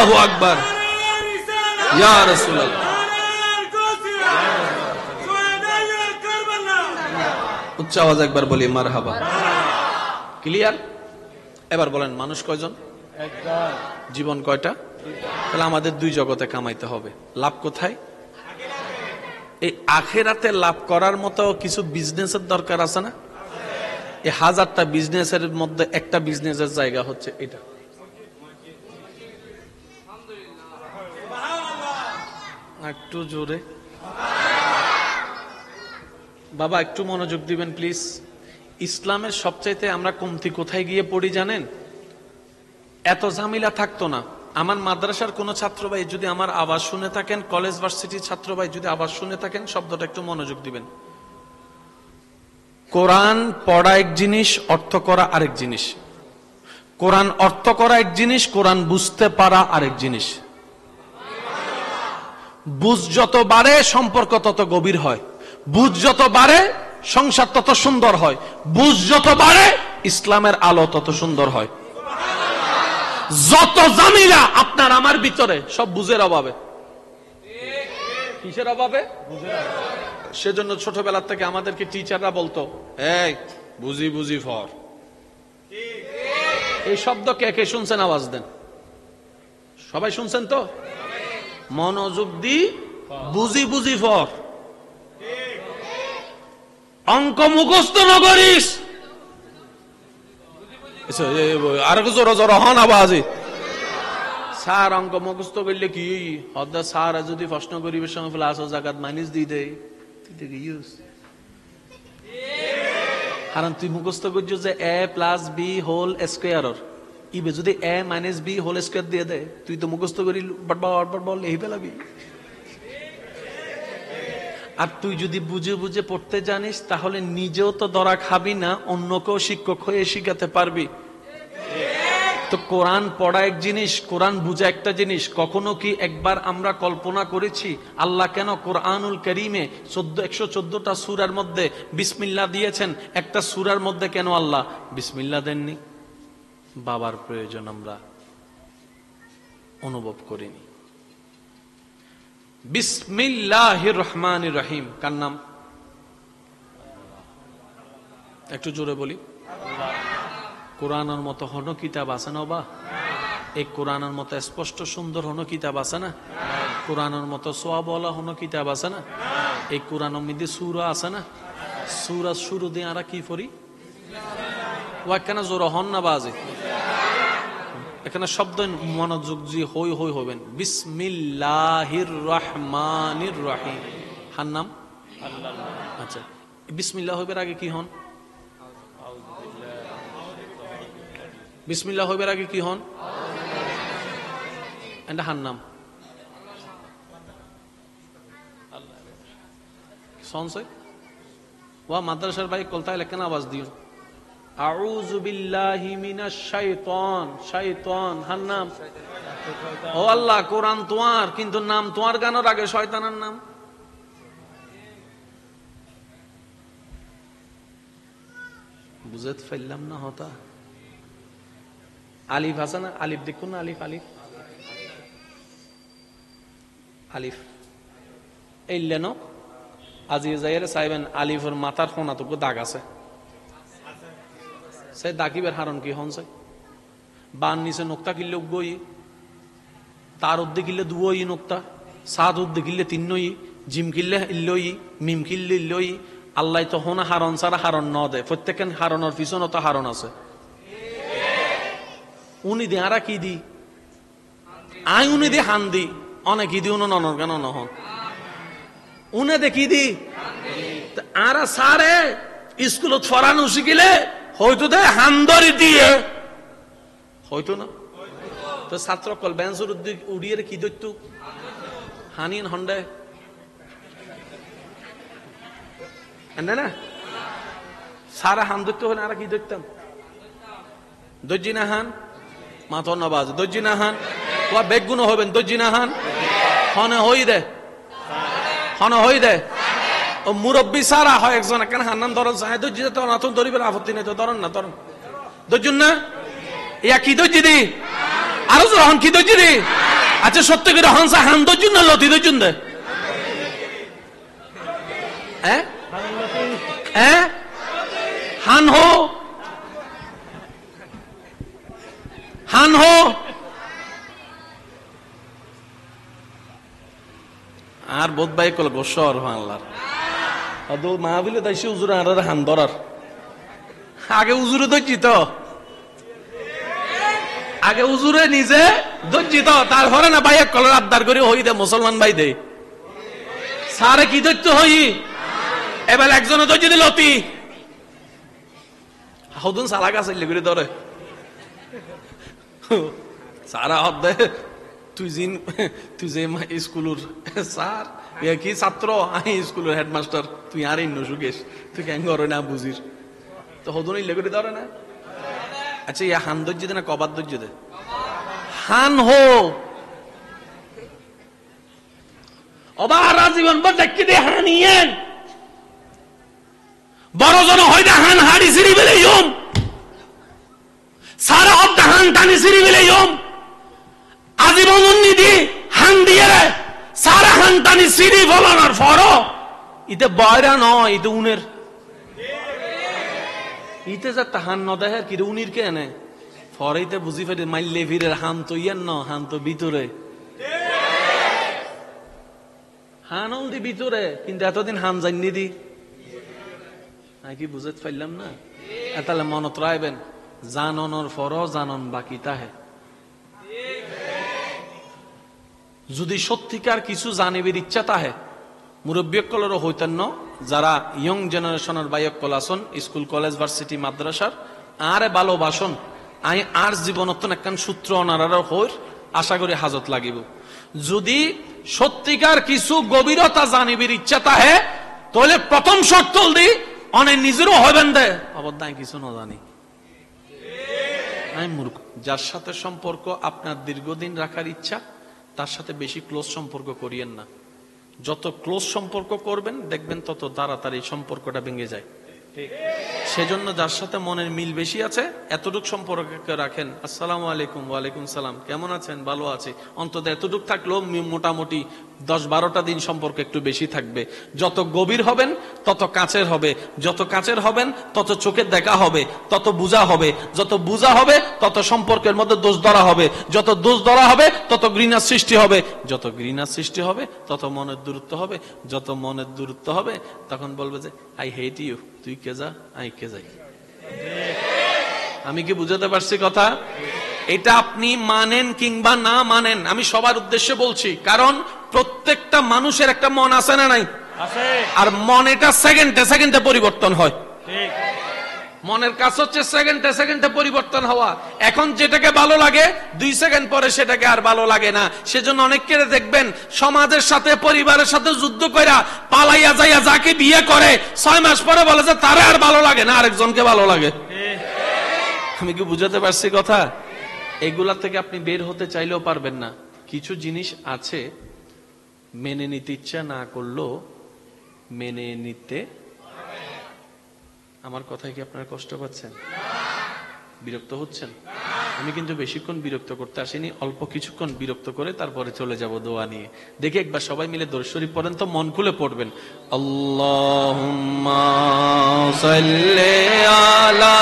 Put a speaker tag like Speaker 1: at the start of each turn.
Speaker 1: আল্লাহু আকবার, ইয়া রাসূলুল্লাহ। উচ্চ আওয়াজ একবার বলি মারহাবা। ক্লিয়ার? এবার বলেন মানুষ কয়জন? জীবন কয়টা? তাহলে আমাদের দুই জগতে কামাইতে হবে। লাভ কোথায়? এই আখিরাতে লাভ করার মতো কিছু বিজনেসের দরকার আছে না? এই 1000টা বিজনেসের মধ্যে একটা বিজনেসের জায়গা হচ্ছে এটা। একটু জোরে বাবা, একটু মনোযোগ দিবেন প্লিজ। ইসলামের সবচাইতে আমরা কমতি কোথায় গিয়ে পড়ি জানেন? এত ঝামেলা থাকতো না। আমার মাদ্রাসার কোন ছাত্র ভাই যদি আমার আওয়াজ শুনে থাকেন, কলেজ ভার্সিটির ছাত্র ভাই যদি আওয়াজ শুনে থাকেন, শব্দটা একটু মনোযোগ দিবেন। কোরআন পড়া এক জিনিস, অর্থ করা আরেক জিনিস। কোরআন অর্থ করা এক জিনিস, কোরআন বুঝতে পারা আরেক জিনিস। বুঝ যত বাড়ে সম্পর্ক তত গভীর হয়, বুঝ যত বাড়ে সংসার তত সুন্দর হয়, বুঝ যত বাড়ে ইসলামের আলো তত সুন্দর হয়। যত জামিলা আপনার আমার ভিতরে সব বুঝের অভাবে। কিসের অভাবে? সেজন্য ছোটবেলা থেকে আমাদেরকে টিচাররা বলতো, এই বুঝি বুঝি ফর। এই শব্দ কে কে শুনছেন? আওয়াজ দেন। সবাই শুনছেন তো? মনোযোগ দি বুঝি বুঝি ফর। অঙ্ক মুখস্থ নগরিস। আর জোর জোর হন আওয়াজে। স্যার অঙ্ক মুখস্থ করলে কি হদ্দা স্যার যদি প্রশ্ন করিবের সঙ্গে প্লাস ও জায়গা মাইনাস দিয়ে দেয়, কারণ তুই মুখস্থ করছো যে a plus B whole square, ইবে যদি a minus B whole square দিয়ে দেয়, তুই তো মুখস্থ করি বল এই পেলাবি। আর তুই যদি বুঝে বুঝে পড়তে জানিস তাহলে নিজেও তো ধরা খাবি না, অন্যকেও শিক্ষক হয়ে শিখাতে পারবি। তো কোরআন পড়া এক জিনিস, কোরআন বুঝা একটা জিনিস। কখনো কি একবার আমরা কল্পনা করেছি আল্লাহ কেন কোরআনুল কারীমে 114টা সূরার মধ্যে বিসমিল্লাহ দিয়েছেন? একটা সূরার মধ্যে কেন আল্লাহ বিসমিল্লাহ দেননি? বাবার প্রয়োজন আমরা অনুভব করিনি। বিসমিল্লাহির রহমানির রহিম কার নাম? একটু জোরে বলি। কোরআনের মতো হন কিতাব আছে না বা? এই কোরআনের মতো স্পষ্ট সুন্দর হন কিতাব আছে না? কোরআনের মতো সোয়াবলা হন কিতাব আছে না? এই কোরআনের মধ্যে সূরা আছে না? সূরা শুরু দিয়ে আমরা কি পড়ি? ওয়াক্কানা জোর হন না বাজে। এখানে শব্দ মনোযোগ জি হই হই হবেন। বিসমিল্লাহির রহমানির রহিম। হার নাম? আচ্ছা, বিসমিল্লাহ হইবার আগে কি হন? বিসমিল্লাহ হইবার আগে কি হন? এটা হার নাম সনসই ওয়া মাদ্রাসার ভাই কলতায় লেখেন আওয়াজ দিও। আউযু বিল্লাহি মিনাশ শাইতান। শাইতান হার নাম? ও আল্লাহ, কোরআন তোমার কিন্তু নাম তোমার গানোর আগে শয়তানের নাম। বুঝতে পারলাম না হতা। আলিফ আছে না? আলিফ দেখুন না, আলিফ আলিফ আলিফ এই লেনো আজিয়ে যাইরে সাইবেন আলিফের মাথার কোনাটুকু দাগ আছে। সে দাগিবের হারণ কি হন? বান নিচে নোক্তা কিনলে উগই, তার উদ্দে কিনলে দুই নোক্তা, সাদ উদ্দে কিনলে তিনই, জিম কিনলে ইল্লই, মিম কিনলে ইল্লই। আল্লাহ তো হোনা হারণ ছাড়া হারণ ন দেয়। প্রত্যেকের হারণের পিছনে তো হারণ আছে। উনি দি আরা কি দি আই উনি দি হান দি অনেক দি উন ননর কেন নহন উনে দেখি দি আরা সারে স্কুলত ফরানো শিখিলে হয়তো দে হান্দরি দিয়ে হয়তো না তো ছাত্র কল বেঞ্চের উড়িয়ে কি দৈত্য হানিন হন্ডে না সারা হান দৈত্য হলে আর কি দেখতাম দর্জি না হান মাথর নবাজ দর্জি না হান ও বেগুন হবেন দর্জি না হান হনে হই দে ও মুরব্বী সারা হয় একজন কেন হান্নান ধরন চাহে দর্জি তো না তো ধরিবেন আপত্তি নেই তো ধরন না ধরন দর্জুন না ইয়া কি দর্জি দি আরো যখন কি দর্জি দি আচ্ছা সত্য করে হনসা হান দর্জন না লতি দর্জন দে হান হো হান হো আর বোধ ভাই কল গোসর আল্লাহর আদৌ মাহবিলে দাইছে উজুরে আর হান ধরার আগে উজুরে ধরছি তো আগে উজুরে নিজে ধরছি তো তারপরে না ভাই কলার আবদার করে হই দে মুসলমান ভাই দে সারে কি ধরতে হই এবার একজনে ধরছি দিল অতি হদুন সালা গাছ করে ধরে সারা হদ দে তুই যে স্কুলের স্যার কি ছাত্র আমি স্কুলের হেডমাস্টার তুই আর ইন্ন সুকেশ তুই কেন করে না বুঝিস তো হদুন ইল্লে করে ধরে না আচ্ছা ইয়া হান ধৈর্য দে না কবার ধৈর্য দে হান হো অবারা জীবন বর দেখি দে হানিয়েন বড় জন হয় না হান হাড়ি সিঁড়ি বেলে ইয়ম সারা হব হান টানি সিঁড়ি বেলে ইয়ম আজীবন উন্নতি হান দিয়ে রে সারা হান টানি সিঁড়ি বলানোর ফর ইতে বয়রা নয় ইতে উনের ইতে যা হান ন দেখে কি উনির কে এনে ফরেইতে বুঝি ফেরে মাইলে ফিরে হান তো ইয়েন ন হান তো ভিতরে হান দি ভিতরে কিন্তু এতদিন হান জানি দি কি বুঝতে পারলাম না তাহলে মনত রাখবেন জাননের ফর জানন বাকি তাহে যদি সত্যিকার কিছু জানিবের ইচ্ছা তাহে মুরব্বীকলেরও হইতেন ন যারা ইয়ং জেনারেশনের বাইকল আসন স্কুল কলেজ ভার্সিটি মাদ্রাসার আরে ভালোবাসন আই আর জীবনত একখান সূত্র অনারার হইর আশা করি হাজত লাগিব যদি সত্যিকার কিছু গভীরতা জানিবের ইচ্ছা তাহে তাহলে প্রথম শর্ত দি অনেক নিজেরও হবেন দে অবদায় কিছু না জানি আমি মূর্খ যার সাথে সম্পর্ক আপনার দীর্ঘদিন রাখার ইচ্ছা তার সাথে বেশি ক্লোজ সম্পর্ক করিয়েন না যত ক্লোজ সম্পর্ক করবেন দেখবেন তত তাড়াতাড়ি সম্পর্কটা ভেঙে যায় সেজন্য যার সাথে মনের মিল বেশি আছে এতটুক সম্পর্ক রাখেন আসসালামু আলাইকুম ওয়ালাইকুম সালাম কেমন আছেন ভালো আছি অন্তত এতটুক থাকলেও মোটামুটি 10-12টা দিন সম্পর্ক একটু বেশি থাকবে যত গভীর হবেন তত কাছের হবে যত কাছের হবেন তত চোখের দেখা হবে তত বোঝা হবে যত বোঝা হবে তত সম্পর্কের মধ্যে দোষ ধরা হবে যত দোষ ধরা হবে তত ঘৃণার সৃষ্টি হবে যত ঘৃণার সৃষ্টি হবে তত মনের দূরত্ব হবে যত মনের দূরত্ব হবে তখন বলবে যে আই হেট ইউ তুই কে যা আই কে যাই আমি কি বুঝাতে পারছি কথা এটা আপনি মানেন কিংবা না মানেন আমি সবার উদ্দেশ্যে বলছি কারণ প্রত্যেকটা মানুষের একটা মন আছে না নাই আর মন এটা সেকেন্ডে সেকেন্ডে পরিবর্তন হয় মনের কাজ হচ্ছে সেকেন্ডে সেকেন্ডে পরিবর্তন হওয়া এখন যেটাকে ভালো লাগে 2 সেকেন্ড পরে সেটাকে আর ভালো লাগে না সেজন্য অনেককে দেখবেন সমাজের সাথে পরিবারের সাথে যুদ্ধ কইরা পালাইয়া যাইয়া যাকে বিয়ে করে 6 মাস পরে বলে যে তারে আর ভালো লাগে না আরেকজনকে ভালো লাগে আমি কি বুঝাতে পারছি কথা এগুলা থেকে আপনি বের হতে চাইলেও পারবেন না কিছু জিনিস আছে মেনে নিতে ইচ্ছা না করলেও মেনে নিতে আমার কথায় কি আপনারা কষ্ট পাচ্ছেন বিরক্ত হচ্ছেন আমি কিন্তু বেশিক্ষণ বিরক্ত করতে আসিনি অল্প কিছুক্ষণ বিরক্ত করে তারপরে চলে যাব দোয়া নিয়ে দেখি একবার সবাই মিলে দরুদ শরীফ পড়েন তো মন খুলে পড়বেন আল্লাহুম্মা সাল্লি আলা